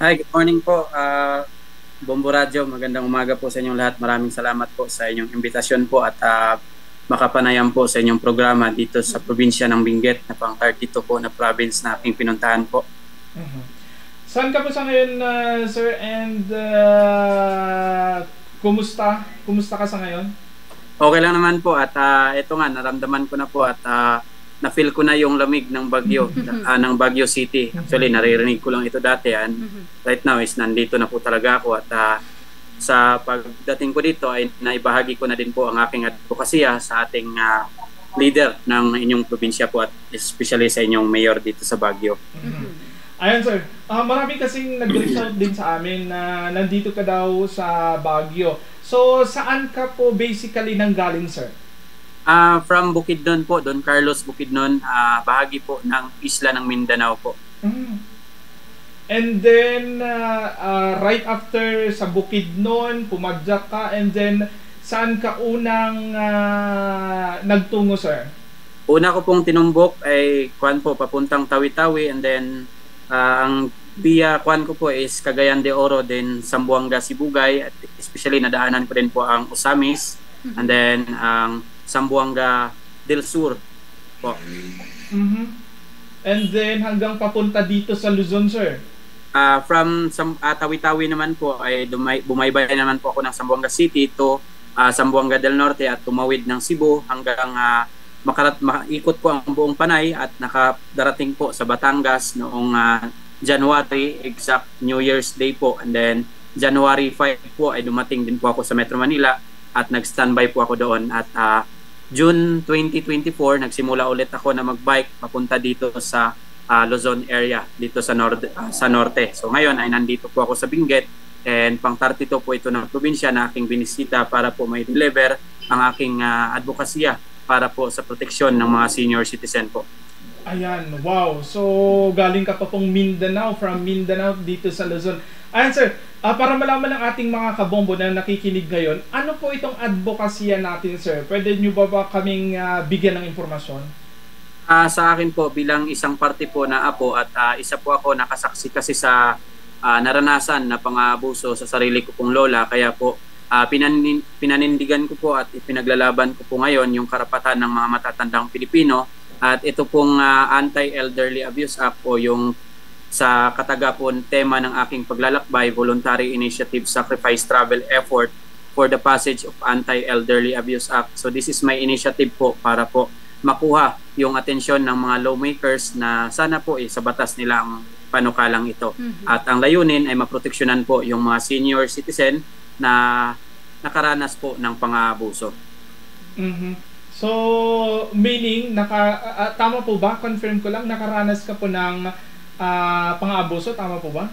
Hi, good morning po. Bombo Radio, magandang umaga po sa inyong lahat. Maraming salamat po sa inyong imbitasyon po at makapanayam po sa inyong programa dito sa probinsya ng Benguet na pang 32 po na province na aking pinuntahan po. Mhm. Saan ka po sa ngayon, sir? And kumusta? Kumusta ka sa ngayon? Okay lang naman po at ito nga, naramdaman ko na po at na-feel ko na yung lamig ng Baguio, ng Baguio City. Actually, naririnig ko lang ito dati and right now is nandito na po talaga ako at sa pagdating ko dito ay naibahagi ko na din po ang aking advokasya sa ating leader ng inyong probinsya po at especially sa inyong mayor dito sa Baguio. Ayan, sir. Marami kasing nag-reach out din sa amin na nandito ka daw sa Baguio. So, saan ka po basically nanggaling, sir? From Bukidnon po, Don Carlos Bukidnon, bahagi po ng isla ng Mindanao po. And then, right after sa Bukidnon, pumadyak ka, and then, saan ka unang nagtungo, sir? Una ko pong tinumbok ay kuan po papuntang Tawi-Tawi and then ang via kuan ko po is Cagayan de Oro then Zamboanga Sibugay at especially nadaanan ko din po ang Osamis and then ang Zamboanga del Sur po. And then hanggang papunta dito sa Luzon, sir? From Tawi-Tawi naman po ay bumaybay naman po ako ng Zamboanga City to Zamboanga del Norte at tumawid ng Cebu hanggang maikot po ang buong Panay at nakadarating po sa Batangas noong January, exact New Year's Day po. And then January 5 po ay dumating din po ako sa Metro Manila at nag-standby po ako doon. At June 2024, nagsimula ulit ako na mag-bike papunta dito sa Luzon area, dito sa norte. So ngayon ay nandito po ako sa Benguet and pang 32 po ito ng probinsya na aking binisita para po may deliver ang aking advokasya para po sa proteksyon ng mga senior citizen po. Ayan, wow. So, galing ka pa pong Mindanao, from Mindanao dito sa Luzon. Ayan, sir, para malaman ng ating mga kabombo na nakikinig ngayon, ano po itong advokasya natin, sir? Pwede nyo ba kaming bigyan ng informasyon? Sa akin po, bilang isang parte po na apo at isa po ako nakasaksi kasi sa naranasan na pang-aabuso sa sarili ko pong lola, kaya po pinanindigan ko po at ipinaglalaban ko po ngayon yung karapatan ng mga matatandang Pilipino at ito pong Anti-Elderly Abuse Act o yung sa katagapon tema ng aking paglalakbay, Voluntary Initiative Sacrifice Travel Effort for the Passage of Anti-Elderly Abuse Act. So this is my initiative po para po makuha yung atensyon ng mga lawmakers na sana po sa batas nila ang panukalang ito. At ang layunin ay maproteksyonan po yung mga senior citizen na nakaranas po ng pang-aabuso. So, meaning, tama po ba? Confirm ko lang, nakaranas ka po ng pang-aabuso, tama po ba?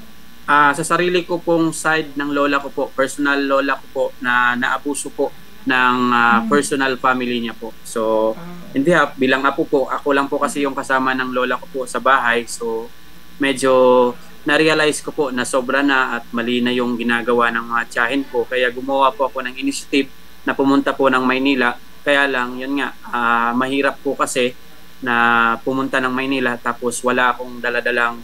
Sa sarili ko pong side ng lola ko po, personal lola ko po na naabuso po ng personal family niya po. So, hindi bilang apo po, ako lang po kasi yung kasama ng lola ko po sa bahay. So, medyo na-realize ko po na sobra na at mali na yung ginagawa ng mga tiyahin ko. Kaya gumawa po ako ng initiative na pumunta po ng Maynila. Kaya lang, yun nga, mahirap po kasi na pumunta ng Maynila tapos wala akong daladalang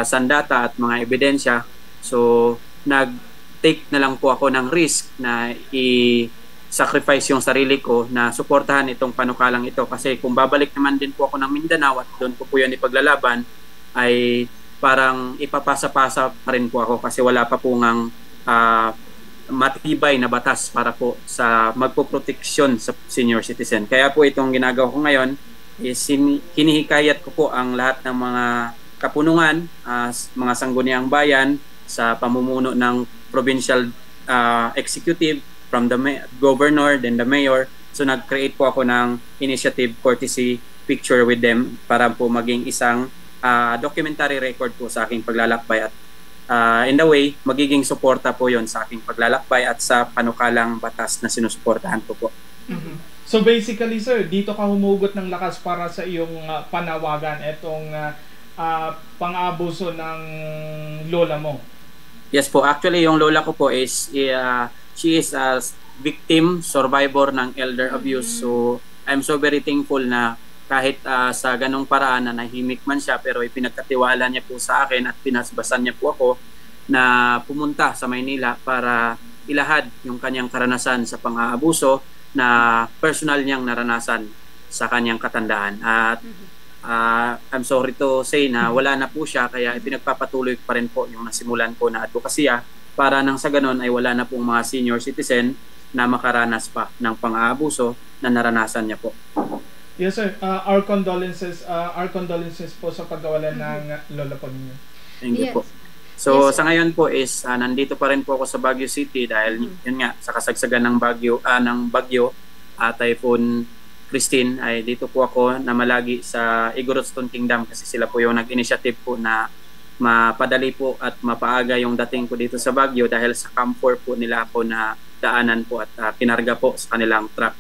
sandata at mga ebidensya. So, nag-take na lang po ako ng risk na i-sacrifice yung sarili ko na suportahan itong panukalang ito. Kasi kung babalik naman din po ako ng Mindanao at doon po yan ipaglalaban, ay parang ipapasa-pasa pa rin po ako kasi wala pa po ngang matibay na batas para po sa magpoproteksyon sa senior citizen. Kaya po itong ginagawa ko ngayon is hinihikayat ko po ang lahat ng mga kapunungan, mga sangguniang bayan sa pamumuno ng provincial executive from the governor then the mayor. So nag-create po ako ng initiative courtesy picture with them para po maging isang documentary record po sa aking paglalakbay at in the way, magiging suporta po yon sa aking paglalakbay at sa panukalang batas na sinusuportahan ko po. So basically, sir, dito ka humugot ng lakas para sa iyong panawagan itong pang-abuso ng lola mo. Yes po, actually yung lola ko po is she is a victim, survivor ng elder abuse. So I'm so very thankful na kahit sa ganong paraan na nahimik man siya pero ipinagkatiwala niya po sa akin at pinasbasan niya po ako na pumunta sa Maynila para ilahad yung kanyang karanasan sa pang-aabuso na personal niyang naranasan sa kanyang katandaan. At I'm sorry to say na wala na po siya, kaya ipinagpapatuloy pa rin po yung nasimulan ko na advokasya para nang sa ganon ay wala na pong mga senior citizen na makaranas pa ng pang-aabuso na naranasan niya po. Yes sir, our condolences po sa pagkawalan ng lola po ninyo. Thank you Yes. po. So Yes, sa ngayon po is nandito pa rin po ako sa Baguio City dahil yun nga sa kasagsagan ng bagyo Typhoon Christine ay dito po ako namalagi sa Igorotson Kingdom kasi sila po yung nag-initiative po na mapadali po at mapaaga yung dating ko dito sa Baguio dahil sa camper po nila ako na daanan po at kinarga po sa kanilang truck.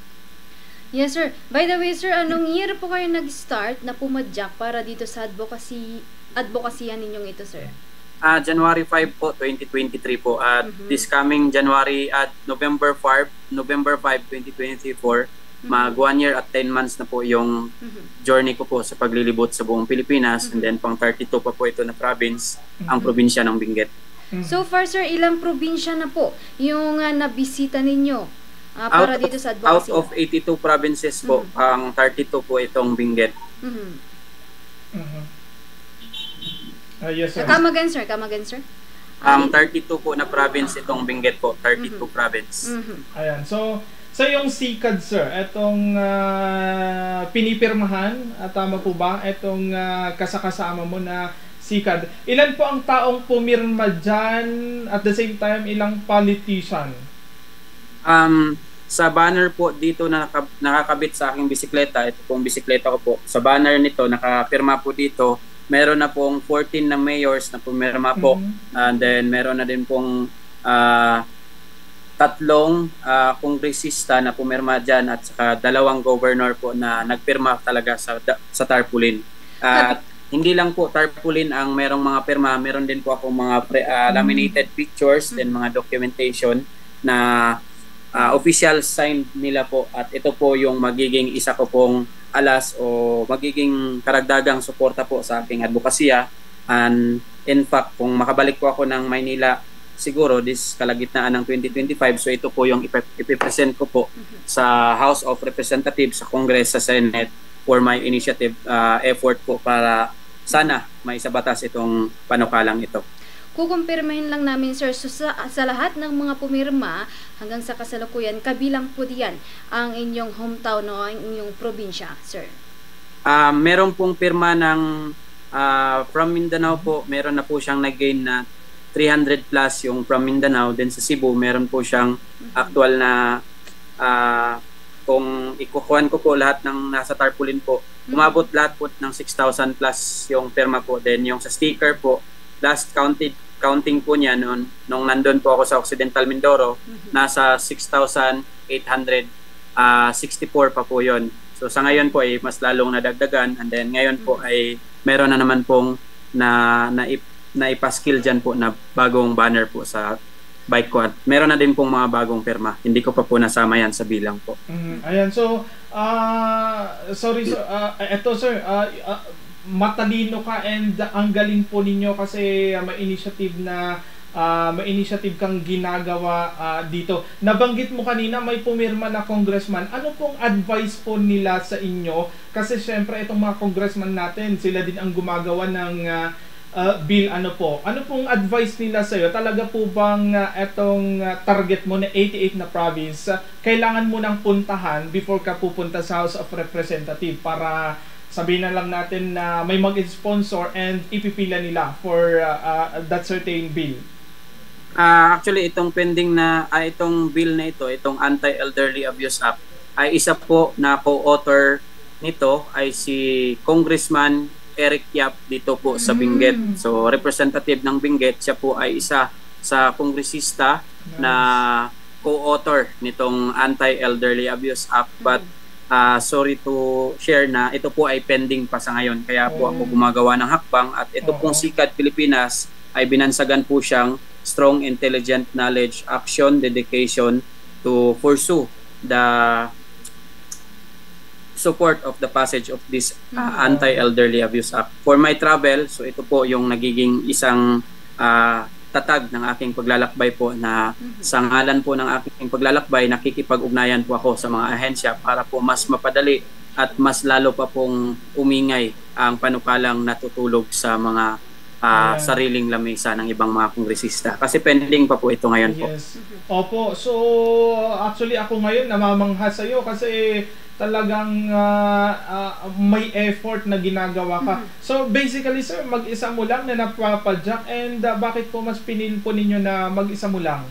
Yes, sir. By the way, sir, anong year po kayo nag-start na pumadyak para dito sa advocacy ninyong ito, sir? January 5 po, 2023 po. At this coming January at November 5, 2024, mag 1 year at 10 months na po yung journey ko po sa paglilibot sa buong Pilipinas. And then pang 32 pa po ito na province, ang probinsya ng Benguet. So far, sir, ilang probinsya na po yung nabisita ninyo para dito sa advocacy? Out of 82 provinces po, ang 32 po itong Benguet. Yes sir. Come again, sir. Ang 32 po na province itong Benguet po, 32 province. Ayan. So, sa yung SICAD, sir, itong pinipirmahan, tama po ba? Itong kasakasama mo na SICAD. Ilan po ang taong pumirma dyan? At the same time, ilang politician? Sa banner po dito na nakakabit sa aking bisikleta, ito pong bisikleta ko po. Sa banner nito, nakapirma po dito, meron na pong 14 na mayors na pumirma po. And then meron na din pong tatlong kongresista na pumirma dyan at saka 2 governor po na nagpirma talaga sa tarpaulin. At hindi lang po tarpaulin ang merong mga pirma, meron din po akong mga laminated pictures and mga documentation na official sign nila po, at ito po yung magiging isa ko pong alas o magiging karagdagang suporta po sa aking advokasya. And in fact, kung makabalik po ako ng Maynila siguro this kalagitnaan ng 2025, so ito po yung ipipresent ko po sa House of Representatives, sa Congress, sa Senate for my initiative effort po para sana maisabatas itong panukalang ito. Kukumpirmahin lang namin, sir, so sa lahat ng mga pumirma hanggang sa kasalukuyan, kabilang po diyan ang inyong hometown o ang inyong probinsya, sir? Meron pong pirma ng from Mindanao po, meron na po siyang nag-gain na 300 plus yung from Mindanao. Then sa Cebu, meron po siyang actual na kung ikukuhan ko po lahat ng nasa tarpaulin po, umabot lahat po ng 6,000 plus yung pirma po. Then yung sa sticker po, last counting po niya nung nandun po ako sa Occidental Mindoro, nasa 6,864 pa po yon. So sa ngayon po ay mas lalong nadagdagan, and then ngayon po ay meron na naman pong naipaskill dyan po na bagong banner po sa bike ko, at meron na din pong mga bagong pirma. Hindi ko pa po nasama yan sa bilang po. Ayan, so sorry sir, eto sir, matalino ka and ang galing po ninyo kasi may initiative kang ginagawa dito. Nabanggit mo kanina may pumirma na congressman. Ano pong advice po nila sa inyo? Kasi syempre itong mga congressman natin, sila din ang gumagawa ng bill. Ano pong advice nila sa iyo? Talaga po bang itong target mo na 88 na province, kailangan mo nang puntahan before ka pupunta sa House of Representatives para sabihin na lang natin na may mag-sponsor and ipipila nila for that certain bill? Actually, itong pending na itong bill na ito, itong Anti-Elderly Abuse Act, ay isa po na co-author nito ay si Congressman Eric Yap dito po sa Benguet. So representative ng Benguet, siya po ay isa sa kongresista na co-author nitong Anti-Elderly Abuse Act. But sorry to share na ito po ay pending pa sa ngayon. Kaya po ako gumagawa ng hakbang, at ito pong SICAD Pilipinas ay binansagan po siyang strong, intelligent knowledge, action, dedication to pursue the support of the passage of this Anti-Elderly Abuse Act. For my travel, so ito po yung nagiging isang tatag ng aking paglalakbay po na sa ngalan po ng aking paglalakbay, nakikipag-ugnayan po ako sa mga ahensya para po mas mapadali at mas lalo pa pong umingay ang panukalang natutulog sa mga sariling lamesa ng ibang mga kongresista. Kasi pending pa po ito ngayon po. Yes. Opo. So, actually ako ngayon namamangha sa iyo kasi talagang may effort na ginagawa ka. So, basically sir, mag-isa mo lang na napapadyak and bakit po mas pinili po ninyo na mag-isa mo lang?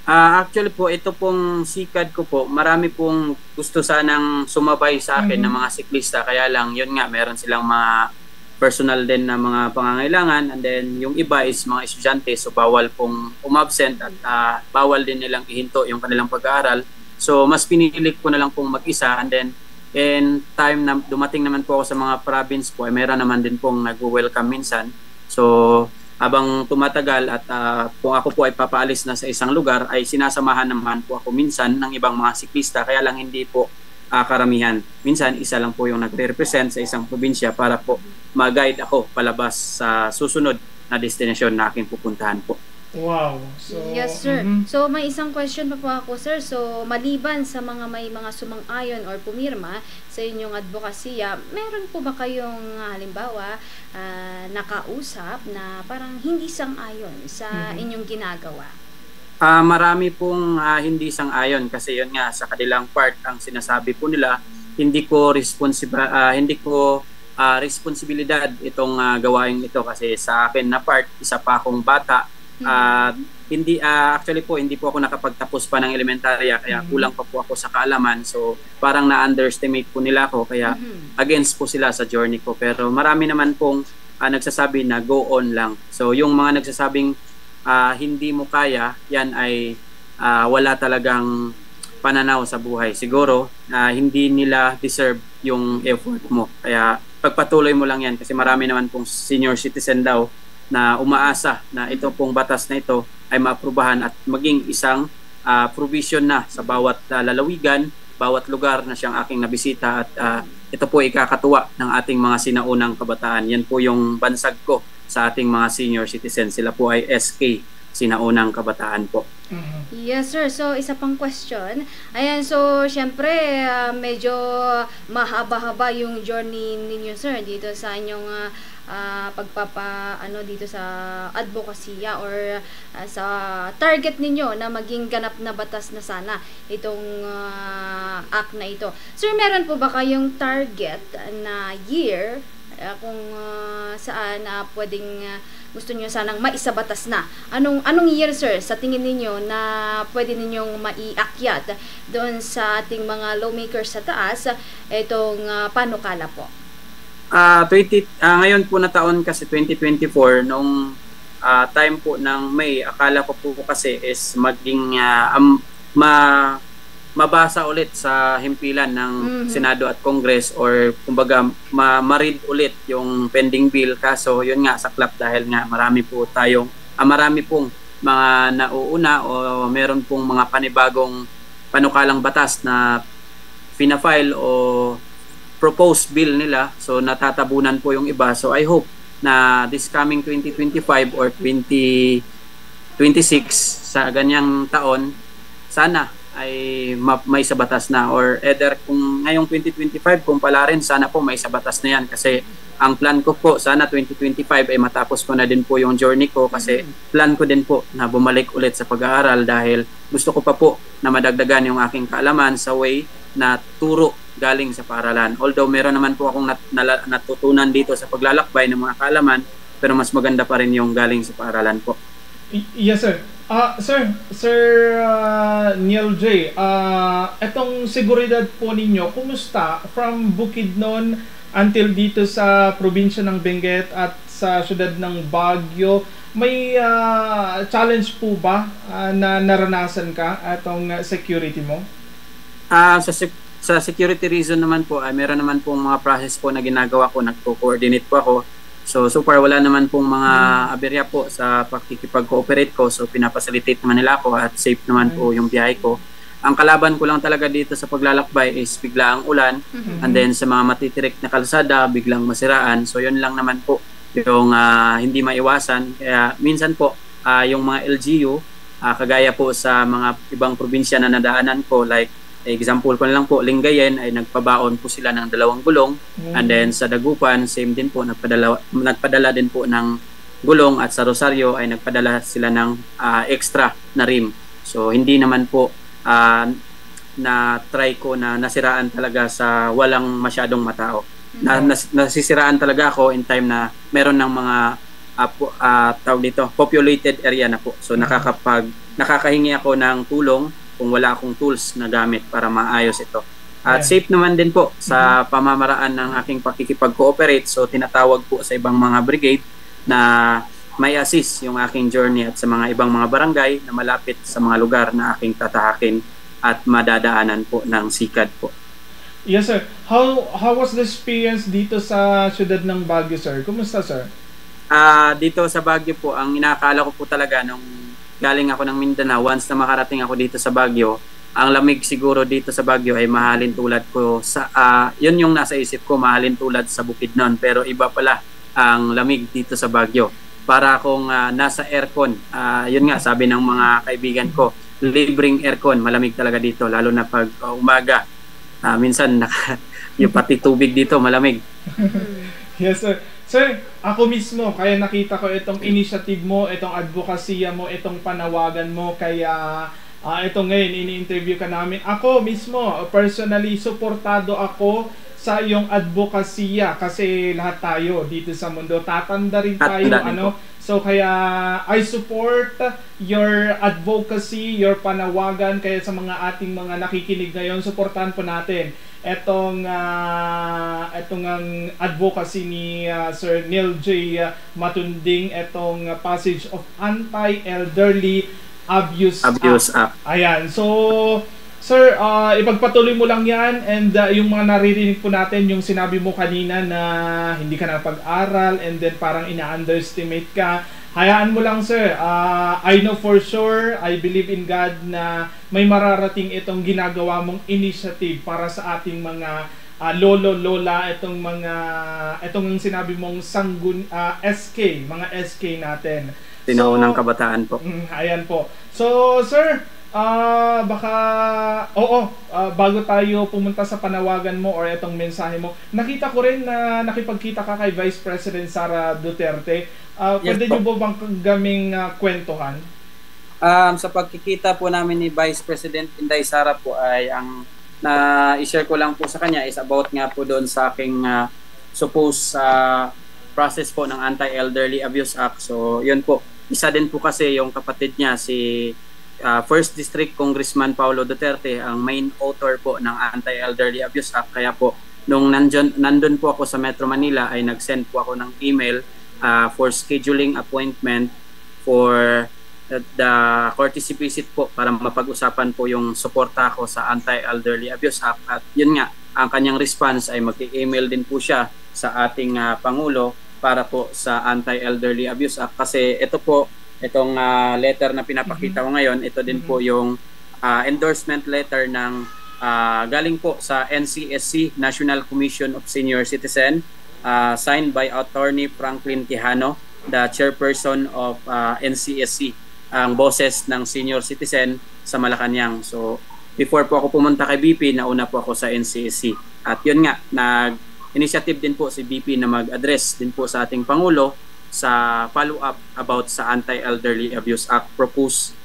Actually po, ito pong sikad ko po, marami pong gusto sanang sumabay sa akin ng mga siklista. Kaya lang, yun nga, meron silang mga personal din na mga pangangailangan, and then yung iba is mga estudyante, so bawal pong umabsent at bawal din nilang ihinto yung kanilang pag-aaral. So mas pinili ko na lang pong mag-isa, and then in time na dumating naman po ako sa mga province po, meron naman din pong nag-welcome minsan. So habang tumatagal at kung ako po ay papaalis na sa isang lugar, ay sinasamahan naman po ako minsan ng ibang mga siklista, kaya lang hindi po karamihan. Minsan, isa lang po yung nagre-represent sa isang probinsya para po mag-guide ako palabas sa susunod na destinasyon na aking pupuntahan po. Wow. So, yes, sir. So, may isang question pa po ako, sir. So, maliban sa may mga sumang-ayon or pumirma sa inyong advokasya, meron po ba kayong halimbawa nakausap na parang hindi sang-ayon sa inyong ginagawa? Marami pong hindi sang-ayon kasi yun nga sa kanilang part ang sinasabi po nila, hindi ko responsibilidad itong gawain ito kasi sa akin na part, isa pa akong bata. Actually po hindi po ako nakapagtapos pa ng elementarya, kaya kulang pa po ako sa kaalaman, so parang na-underestimate po nila ako, kaya against po sila sa journey ko. Pero marami naman pong nagsasabi na go on lang. So yung mga nagsasabing hindi mo kaya, yan ay wala talagang pananaw sa buhay. Siguro hindi nila deserve yung effort mo, kaya pagpatuloy mo lang yan kasi marami naman pong senior citizen daw na umaasa na ito pong batas na ito ay maaprubahan at maging isang provision na sa bawat lalawigan, bawat lugar na siyang aking nabisita, at ito po ikakatuwa ng ating mga sinaunang kabataan. Yan po yung bansag ko sa ating mga senior citizens. Sila po ay SK, sinaunang kabataan po. Yes, sir. So, isa pang question. Ayan, so, syempre, medyo mahaba-haba yung journey ninyo, sir, dito sa inyong dito sa advokasya or sa target ninyo na maging ganap na batas na sana itong act na ito. Sir, meron po ba kayong target na year kung saan pwedeng gusto niyo sanang maisabatas na? Anong year, sir, sa tingin ninyo na pwede ninyong maiakyat doon sa ating mga lawmakers sa taas itong panukala po? Ngayon po na taon kasi 2024, nung time po ng May, akala ko po kasi is maging mabasa ulit sa himpilan ng Senado at Congress, or kumbaga ma-read ulit yung pending bill. Kaso yun nga, saklap dahil nga marami pong mga nauuna o meron pong mga panibagong panukalang batas na fina-file o proposed bill nila, so natatabunan po yung iba. So I hope na this coming 2025 or 2026 sa ganyang taon, sana ay may sabatas na, or either kung ngayong 2025 kung pala rin, sana po may sabatas na yan, kasi ang plan ko po sana 2025 ay matapos ko na din po yung journey ko, kasi plan ko din po na bumalik ulit sa pag-aaral dahil gusto ko pa po na madagdagan yung aking kaalaman sa way na turo galing sa paaralan. Although meron naman po akong natutunan dito sa paglalakbay ng mga kaalaman, pero mas maganda pa rin yung galing sa paaralan po. Yes, sir. Sir Neil J, etong seguridad po ninyo, kumusta from Bukidnon until dito sa probinsya ng Benguet at sa syudad ng Baguio? May challenge po ba na naranasan ka atong security mo? Sa security reason naman po, meron naman pong mga process po na ginagawa ko, nagko-coordinate po ako. So far wala naman pong mga aberya po sa pakikipag-cooperate ko, so pinapacilitate naman nila ako at safe naman po yung biyahe ko. Ang kalaban ko lang talaga dito sa paglalakbay is bigla ang ulan, and then sa mga matitirik na kalsada, biglang masiraan. So yun lang naman po yung hindi maiwasan. Kaya minsan po, yung mga LGU, kagaya po sa mga ibang probinsya na nadaanan ko, like example ko na lang po, Lingayen ay nagpabaon po sila ng 2 gulong, and then sa Dagupan same din po, nagpadala din po ng gulong, at sa Rosario ay nagpadala sila ng extra na rim. So hindi naman po na try ko na nasiraan talaga sa walang masyadong matao. Nasisiraan talaga ako in time na meron ng mga tawag dito, populated area na po. So nakakahingi ako ng tulong kung wala akong tools na gamit para maayos ito. At safe naman din po sa pamamaraan ng aking pakikipag-cooperate. So tinatawag po sa ibang mga brigade na may assist yung aking journey, at sa mga ibang mga barangay na malapit sa mga lugar na aking tatahakin at madadaanan po ng SICAD po. Yes, sir. How was the experience dito sa siyudad ng Baguio, sir? Kumusta, sir? Dito sa Baguio po, ang inakala ko po talaga nung galing ako ng Mindanao, once na makarating ako dito sa Baguio, ang lamig siguro dito sa Baguio ay mahalin tulad ko sa yun yung nasa isip ko, mahalin tulad sa Bukidnon, pero iba pala ang lamig dito sa Baguio. Para akong nasa aircon. Yun nga, sabi ng mga kaibigan ko, libreng aircon, malamig talaga dito, lalo na pag umaga. Minsan yung pati tubig dito malamig. Yes, sir. Sir, ako mismo, kaya nakita ko itong initiative mo, itong advokasya mo, itong panawagan mo, kaya ito ngayon, ini-interview ka namin. Ako mismo, personally, suportado ako sa iyong advokasya, kasi lahat tayo dito sa mundo, tatanda rin tayo, So kaya I support your advocacy, your panawagan, kaya sa mga ating mga nakikinig ngayon, suportahan po natin etong ang advocacy ni Sir Neil J. Matunding, etong passage of Anti-Elderly Abuse Act. Ayan. So, sir, ipagpatuloy mo lang yan, and yung mga naririnig po natin, yung sinabi mo kanina na hindi ka napag-aral and then parang ina-underestimate ka. Hayaan mo lang, sir. I know for sure, I believe in God na may mararating itong ginagawa mong initiative para sa ating mga lolo, lola, itong sinabi mong SK, mga SK natin. Tinaunang kabataan po. Ayan po. So, sir, bago tayo pumunta sa panawagan mo or itong mensahe mo, nakita ko rin na nakipagkita ka kay Vice President Sara Duterte. Pwede nyo po bang gaming kwentuhan? Sa pagkikita po namin ni Vice President Inday Sara po, ay ang na-share ko lang po sa kanya is about nga po doon sa aking supposed process po ng Anti-Elderly Abuse Act. So yun po, isa din po kasi yung kapatid niya, si First District Congressman Paulo Duterte, ang main author po ng Anti-Elderly Abuse Act. Kaya po, nung nandun po ako sa Metro Manila, ay nag-send po ako ng email for scheduling appointment for the courtesy visit po, para mapag-usapan po yung suporta ko sa Anti-Elderly Abuse Act. At yun nga, ang kanyang response ay mag-email din po siya sa ating Pangulo para po sa Anti-Elderly Abuse Act. Kasi ito po, itong letter na pinapakita ko ngayon, ito din po yung endorsement letter ng galing po sa NCSC, National Commission of Senior Citizen, signed by Attorney Franklin Quijano, the chairperson of NCSC, ang boses ng senior citizen sa Malacanang. So before po ako pumunta kay BP, nauna po ako sa NCSC. At yun nga, nag-initiative din po si BP na mag-address din po sa ating Pangulo sa follow-up about sa Anti-Elderly Abuse Act proposed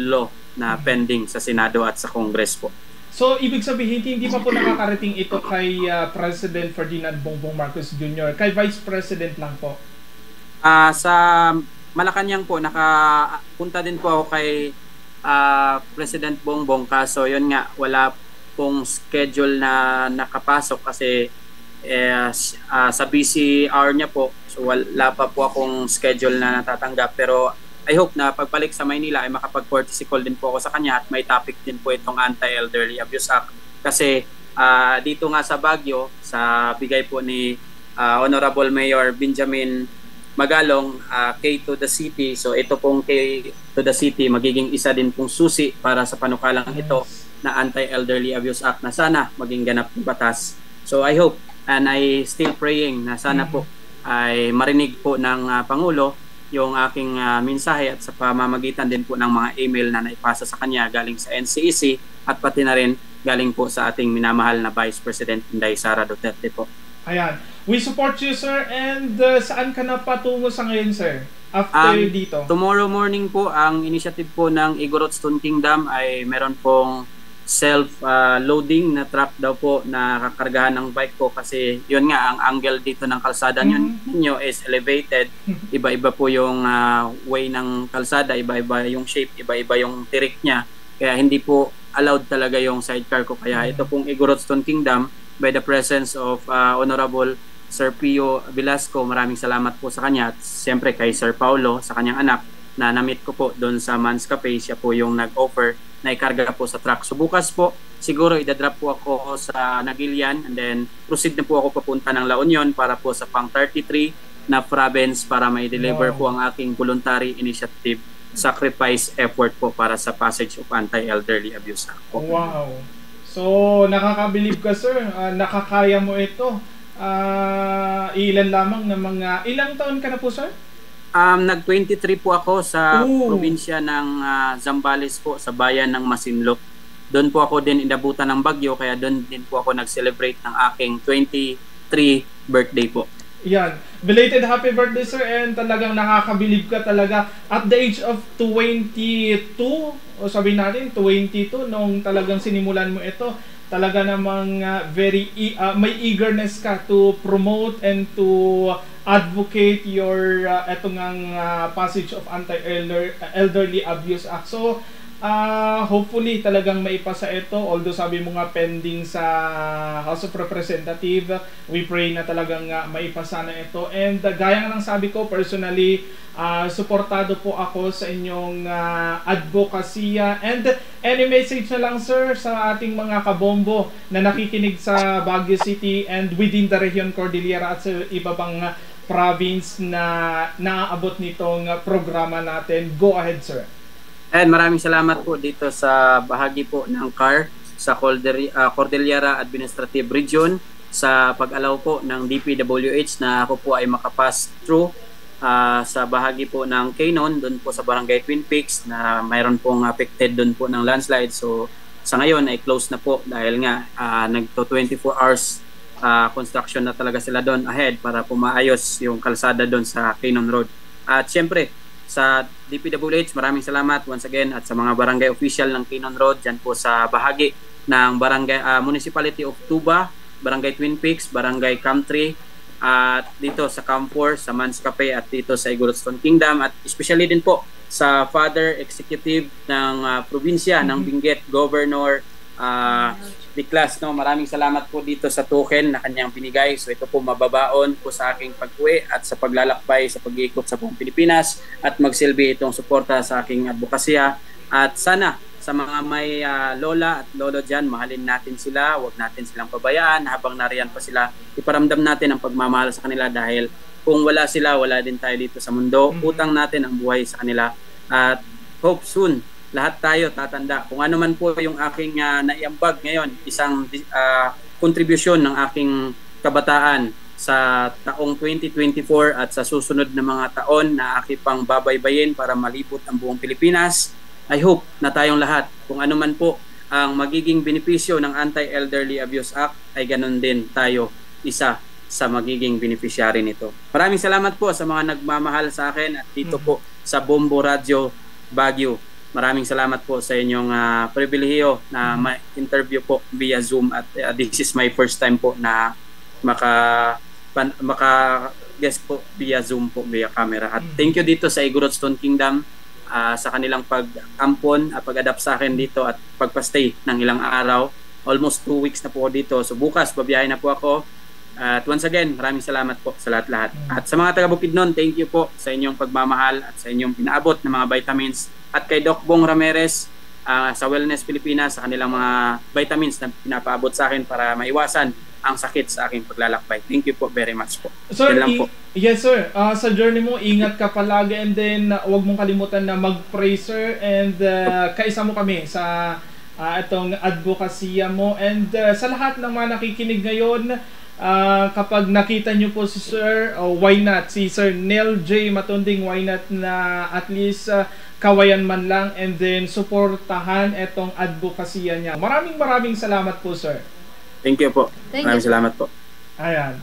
law na pending sa Senado at sa Congress po. So, ibig sabihin, hindi pa po nakakarating ito kay President Ferdinand Bongbong Marcos Jr., kay Vice President lang po? Sa Malacanang po, nakapunta din po ako kay President Bongbong, kaso yun nga, wala pong schedule na nakapasok kasi sa BCR niya po, so wala pa po akong schedule na natatanggap. Pero I hope na pagbalik sa Maynila ay makapag-courtesy call din po ako sa kanya, at may topic din po itong Anti-Elderly Abuse Act. Kasi dito nga sa Baguio, sa bigay po ni Honorable Mayor Benjamin Magalong, K to the City. So ito pong K to the City magiging isa din pong susi para sa panukalang ito na Anti-Elderly Abuse Act na sana maging ganap ng batas. So I hope and I still praying na sana po ay marinig po ng Pangulo yung aking mensahe at sa pamamagitan din po ng mga email na naipasa sa kanya galing sa NCEC at pati na rin galing po sa ating minamahal na Vice President Inday Sara Duterte po. Ayan. We support you, sir. And saan ka na patungo sa ngayon, sir? After dito? Tomorrow morning po, ang initiative po ng Igorot Stone Kingdom ay meron pong self-loading na truck daw po na kakargahan ng bike ko kasi yun nga, ang angle dito ng kalsada nyo is elevated. Iba-iba po yung way ng kalsada, iba-iba yung shape, iba-iba yung tirik niya. Kaya hindi po allowed talaga yung sidecar ko. Kaya ito pong Igorot Stone Kingdom, by the presence of Honorable Sir Pio Velasco, maraming salamat po sa kanya at siyempre kay Sir Paulo, sa kanyang anak, na na-meet ko po doon sa Mans Cafe. Siya po yung nag-offer na ikarga po sa truck. So bukas po, siguro idadrop po ako sa Nagilian and then proceed na po ako papunta ng La Union para po sa pang 33 na province para may deliver po ang aking voluntary initiative sacrifice effort po para sa passage of Anti-Elderly Abuse Act po. Wow! So, nakakabilib ka, sir. Nakakaya mo ito. Ilan lamang na mga... Ilang taon ka na po, sir? Nag-23 po ako sa probinsya ng Zambales po, sa bayan ng Masinloc. Doon po ako din inabutan ng bagyo, kaya doon din po ako nag-celebrate ng aking 23 birthday po. Yan. Belated happy birthday, sir, and talagang nakakabilib ka talaga. At the age of 22, o sabihin natin 22, nung talagang sinimulan mo ito, talaga namang may eagerness ka to promote and to advocate your etong passage of Anti-Elderly Abuse Act. So, hopefully talagang maipasa ito, although sabi mo nga pending sa House of Representatives. We pray na talagang maipasa na ito. And gaya nga ng sabi ko, personally, suportado po ako sa inyong advokasya. And any message na lang, sir, sa ating mga kabombo na nakikinig sa Baguio City and within the Region Cordillera at sa iba pang province na naaabot nitong programa natin. Go ahead, sir. And maraming salamat po dito sa bahagi po ng CAR sa Cordillera Administrative Region sa pag-allow po ng DPWH na ako po ay makapass through sa bahagi po ng Quezon, doon po sa Barangay Twin Peaks na mayroon pong affected doon po ng landslide. So sa ngayon ay close na po dahil nga nagto 24 hours construction na talaga sila doon ahead para po maayos yung kalsada doon sa Quezon Road. At syempre sa DPWH, maraming salamat once again at sa mga barangay official ng Quezon Road dyan po sa bahagi ng barangay Municipality of Tuba, Barangay Twin Peaks, Barangay Camtree, at dito sa Camfor, sa Mans Cafe at dito sa Igorot Stone Kingdom at especially din po sa Father Executive ng probinsya ng Benguet, Governor Diclas. No? Maraming salamat po dito sa token na kanyang binigay. So ito po mababaon po sa aking pag-uwi at sa paglalakbay sa pag-iikot sa buong Pilipinas at magsilbi itong suporta sa aking advokasya. At sana sa mga may lola at lolo dyan, mahalin natin sila, huwag natin silang pabayaan habang nariyan pa sila. Iparamdam natin ang pagmamahal sa kanila dahil kung wala sila, wala din tayo dito sa mundo. Utang natin ang buhay sa kanila at hope soon lahat tayo tatanda. Kung ano man po yung aking naiambag ngayon, isang kontribusyon ng aking kabataan sa taong 2024 at sa susunod na mga taon na aking pang babaybayin para malibot ang buong Pilipinas. I hope na tayong lahat, kung ano man po ang magiging benepisyo ng Anti-Elderly Abuse Act, ay ganun din tayo isa sa magiging beneficiary nito. Maraming salamat po sa mga nagmamahal sa akin at dito po sa Bombo Radio Baguio. Maraming salamat po sa inyong pribilehiyo na ma-interview po via Zoom at this is my first time po na maka-guest po via Zoom po, via camera. At thank you dito sa Igorot Stone Kingdom sa kanilang pag-ampon at pag-adapt sa akin dito at pagpa-stay ng ilang araw. Almost 2 weeks na po dito. So bukas, babiyahe na po ako. At once again, maraming salamat po sa lahat-lahat. At sa mga taga Bukidnon, thank you po sa inyong pagmamahal at sa inyong pinaabot ng mga vitamins. At kay Doc Bong Ramirez sa Wellness Pilipinas, sa kanilang mga vitamins na pinapaabot sa akin para maiwasan ang sakit sa aking paglalakbay. Thank you po very much po. Sir, po. Yes sir, sa journey mo, ingat ka palagi and then huwag mong kalimutan na mag-pray sir and kaisa mo kami sa itong advokasya mo and sa lahat ng mga nakikinig ngayon, kapag nakita nyo po si Sir, why not? Si Sir Nel J. Matunding, why not na at least kawayan man lang and then suportahan etong advokasya niya. Maraming salamat po, Sir. Thank you po. Thank Maraming you. salamat po. Ayan.